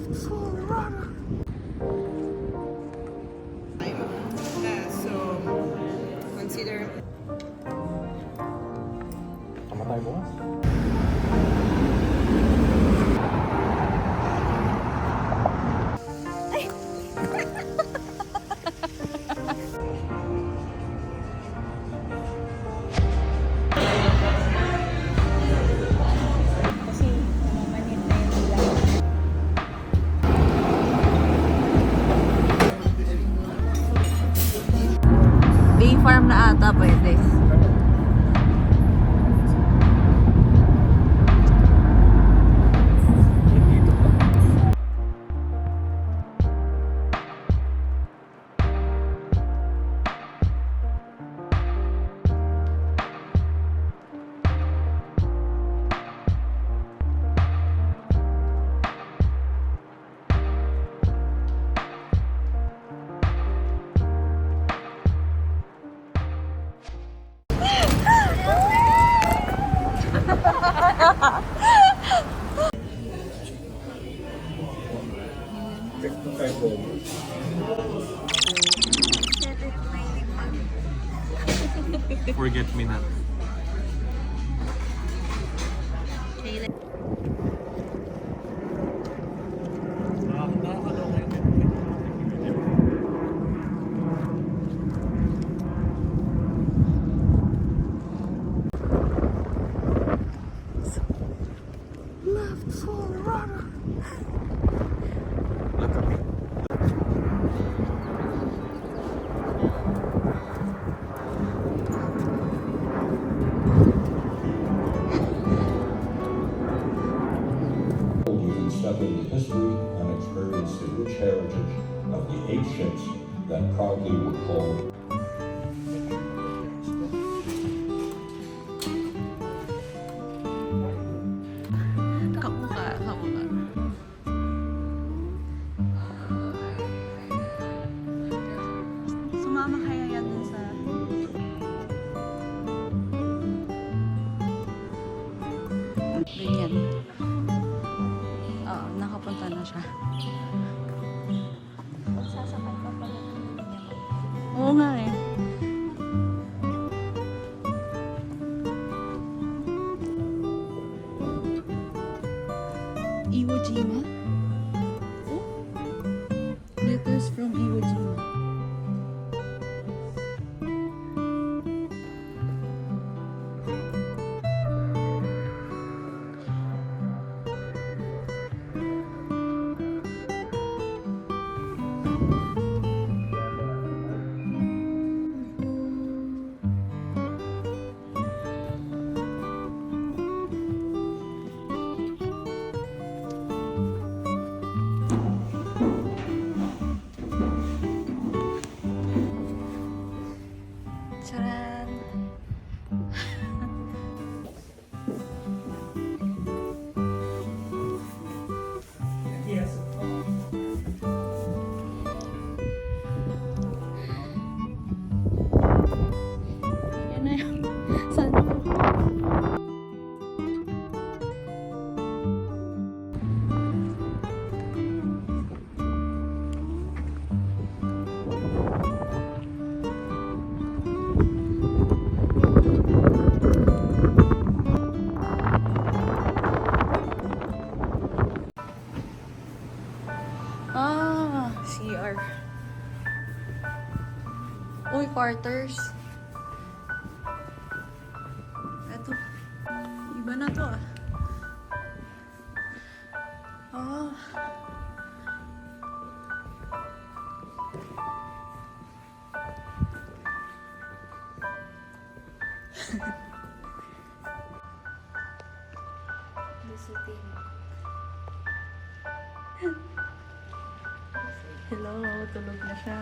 So, consider... Kamatay mo? Kasi mamanit na yung ulan. Bee farm na ata pwede. Forget me not. Look at me. You can step into history and experience the rich heritage of the 8 ships that proudly were called Kamukha, kamukha. Sumama kaya yan dun sa... Ganyan. Oo, nakapunta na siya. Magsasakay pa pala. Oo nga eh. Iwo Jima? Oh? Letters from Iwo Jima. Charan! Yan na yun. Saan ako? CR. Uy, quarters. Eto. Iba na to ah. Ah. Visiting. Hello, tulog na siya.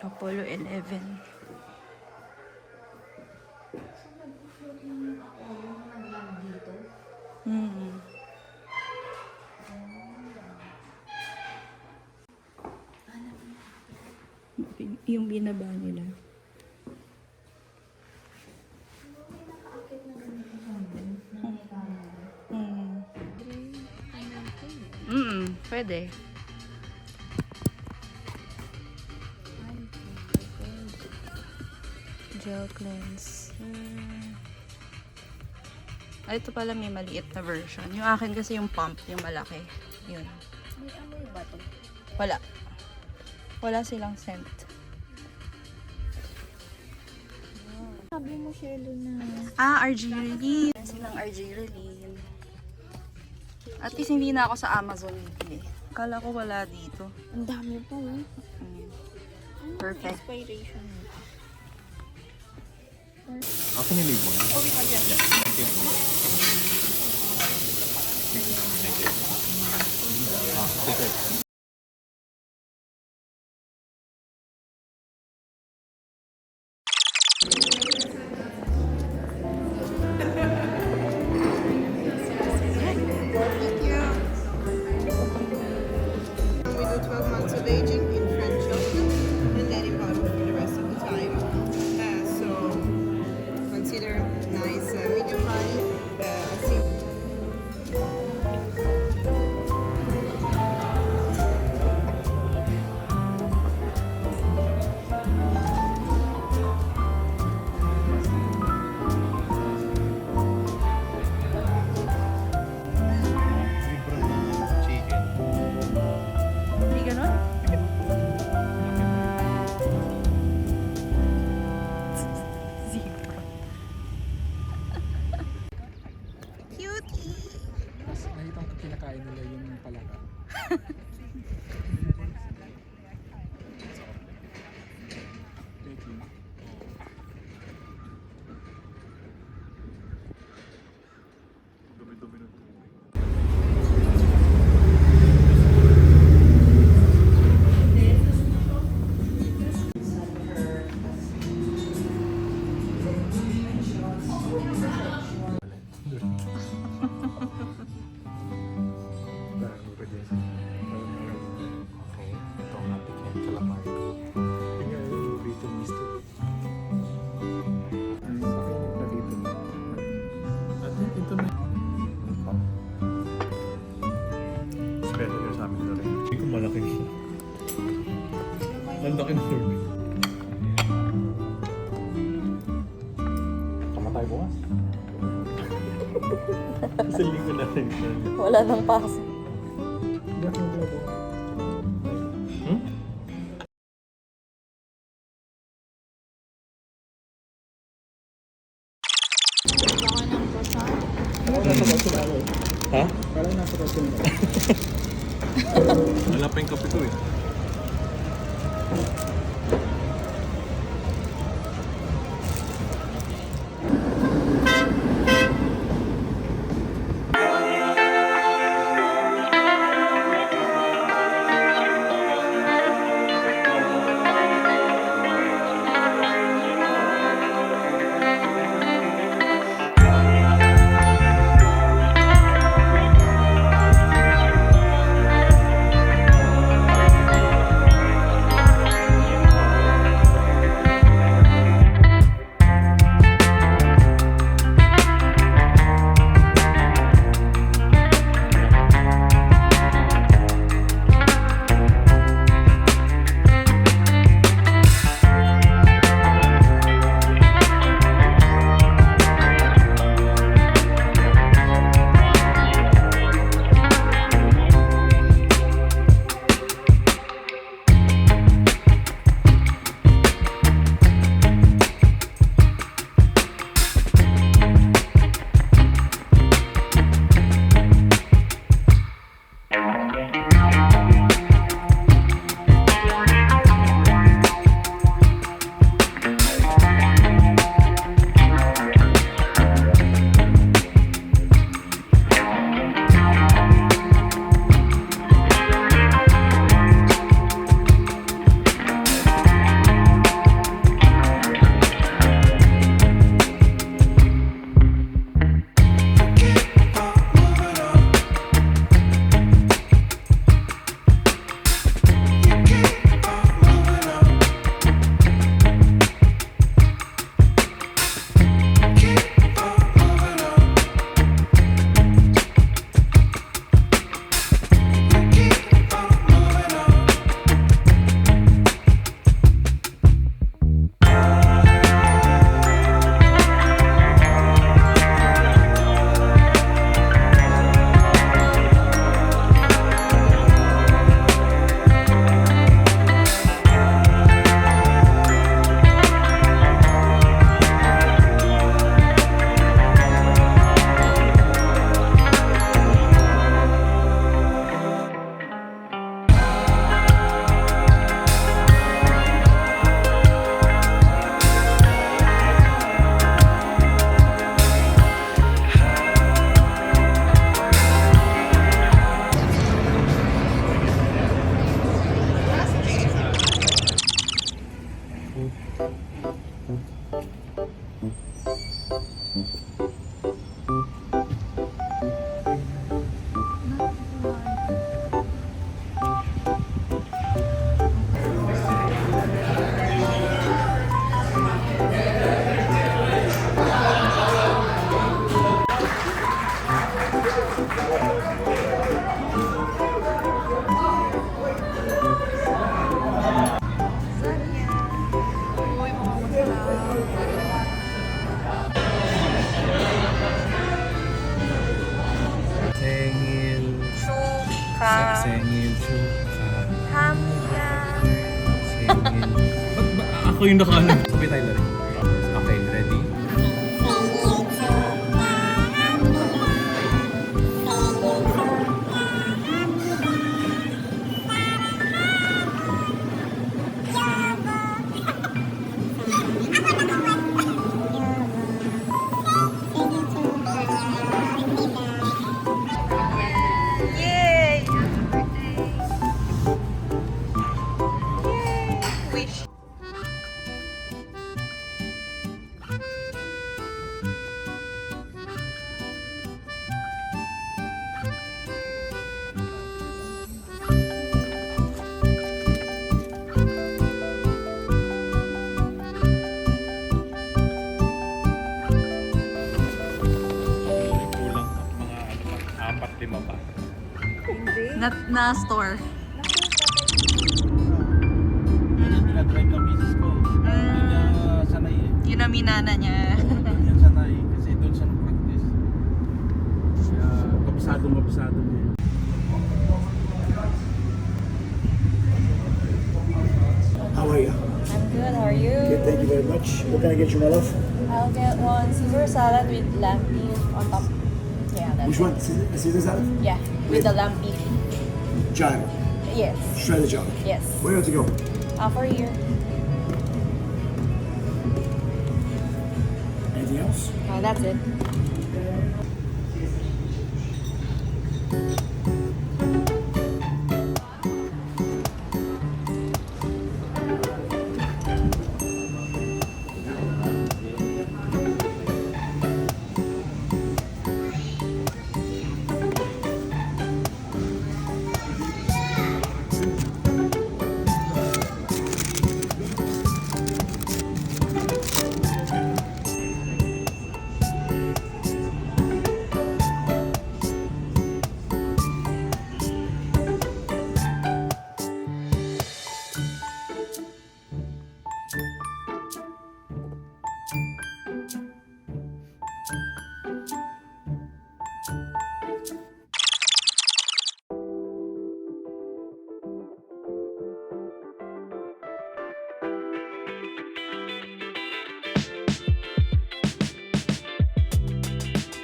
Apollo 11. Hmm. Yung binaba nila. Pwede. Gel cleanse. Ito pala may maliit na version. Yung akin kasi yung pump, yung malaki. Yun. May amoy ba to? Wala. Wala silang scent. Sabi mo, Shelo, na RG Relin. Silang RG Relin. At least hindi na ako sa Amazon bibili. Kala ko wala dito. ang dami pa, oh. Perfect. Expiration. Ako nililig mo. Okay pa dyan. Thank you. Sige. We do 12 months of aging in French chocolate and then in bottle for the rest of the time. So consider nice medium body. Chicken. Hindi ganon? Zebra. Nakita ko pinakain nila yung palaka. Dumi-dumi ng tubig. Okay, ito ang ating calamari. Tingnan yung dito mister. Pakinig na dito. At ito na. Special yun sa amin na rin. Hindi ko malaki siya. Ang laki na rin. Kamatay bukas. Isang linggo na rin. Wala nang pasok. Hmm? Ha? Parang nasa kasi Wala pa yung kape ko eh. Uy, mga masarap. Sengil. Suka. Sengil, suka. Hamyang. Sengil. Ba't ba ako yung nakaalam? Sabay tayo na rin. Okay, ready? Yay! Happy birthday! Yay! Wish. Kulang mga ano pa, 4-5 pa. Na store. Yan yung dinadrive ng misis ko. Hindi niya sanay eh. Yun ang minana niya. Hindi niya sanay kasi doon siya nag-practice. Kaya kabisado niya. How are you? I'm good, how are you? Good, thank you very much. What can I get you, my love? I'll get one Caesar salad with lamb beef on top. Yeah, that's Which one? Caesar salad? Yeah, with the lamb beef. Gyro. Yes, Shredded gyro. yes. Where do you have to go? For here. Anything else? That's it.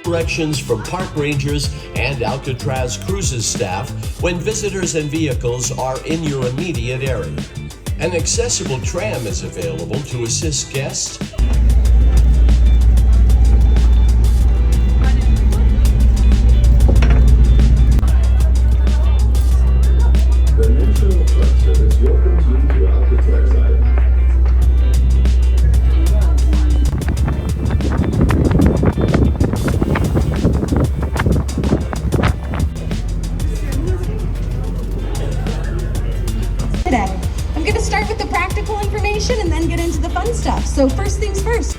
Directions from park rangers and Alcatraz Cruises staff when visitors and vehicles are in your immediate area. An accessible tram is available to assist guests. The National Park Service welcomes you to Alcatraz Island. I'm going to start with the practical information and then get into the fun stuff. So first things first.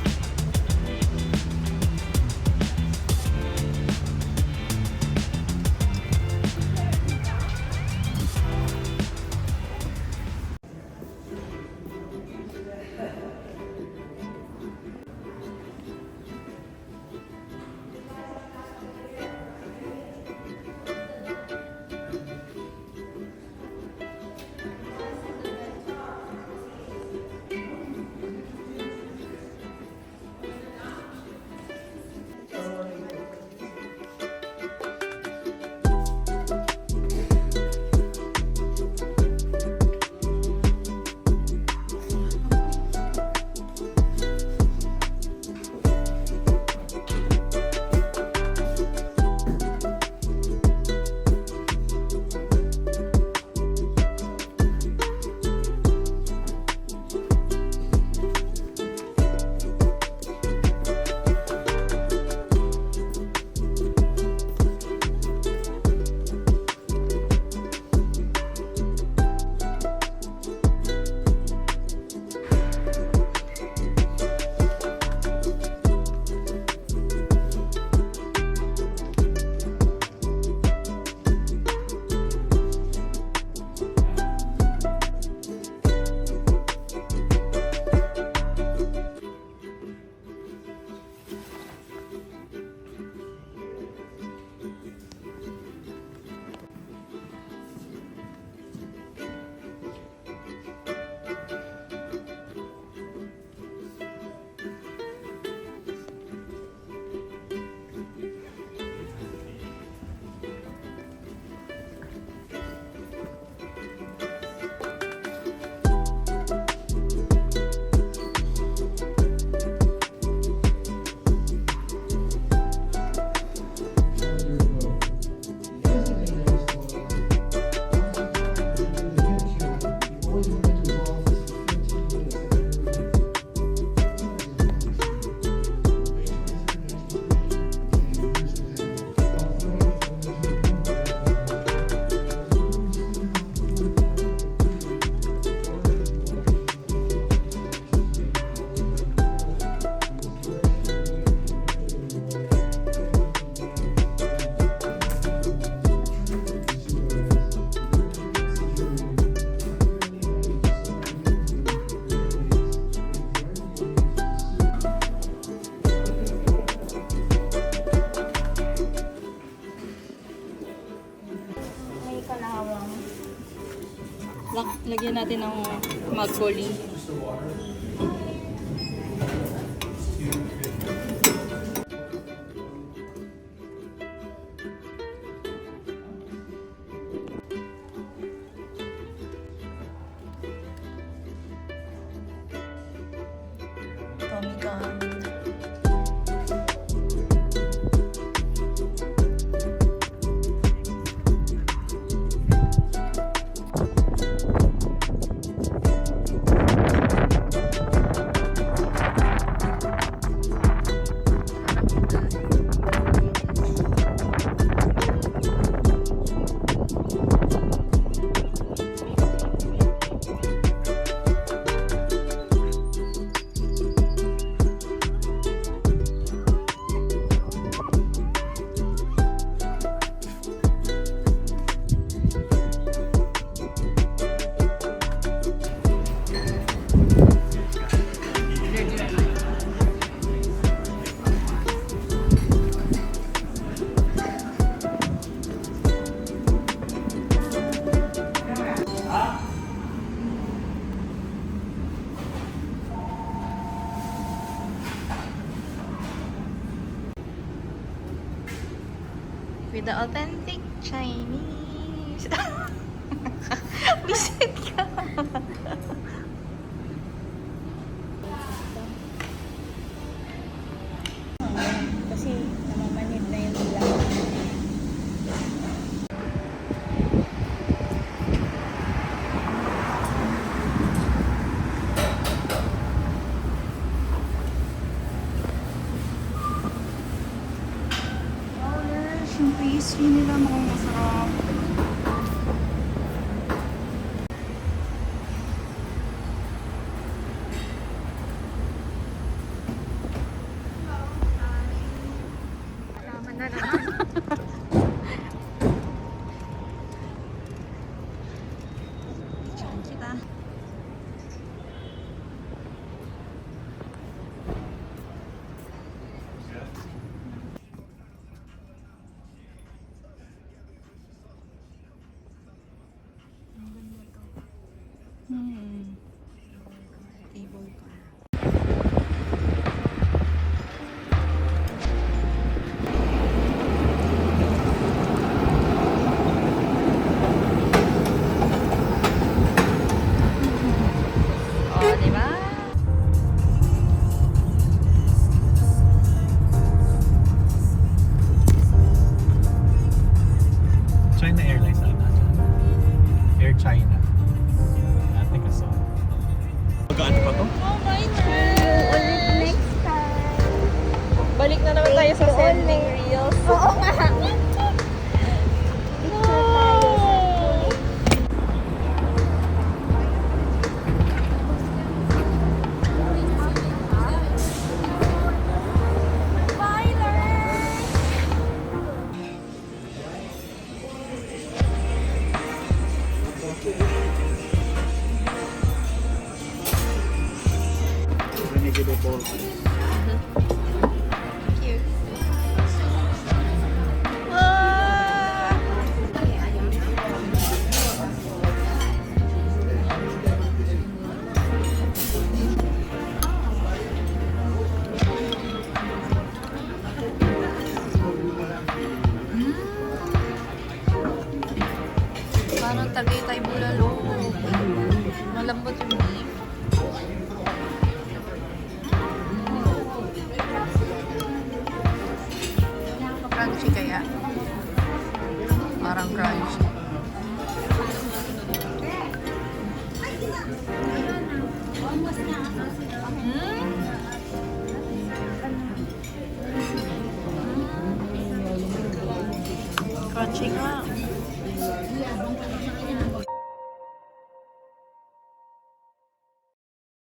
Lagyan natin ng magkoli. Tommy gun. With the authentic Chinese. Visit ka. Kasi namamanid na yung ulam. Yes, yung pastry nila mukhang masarap. Diyan kita. Table car. Oh, diba? China Airlines ata. Air China. I think I saw it. Magkano pa to? Balik na naman tayo sa sending reels. Oo nga. Parang Tagaytay bulalo. Malambot yung beef. Crunchy kaya? Parang crunchy. Crunchy nga.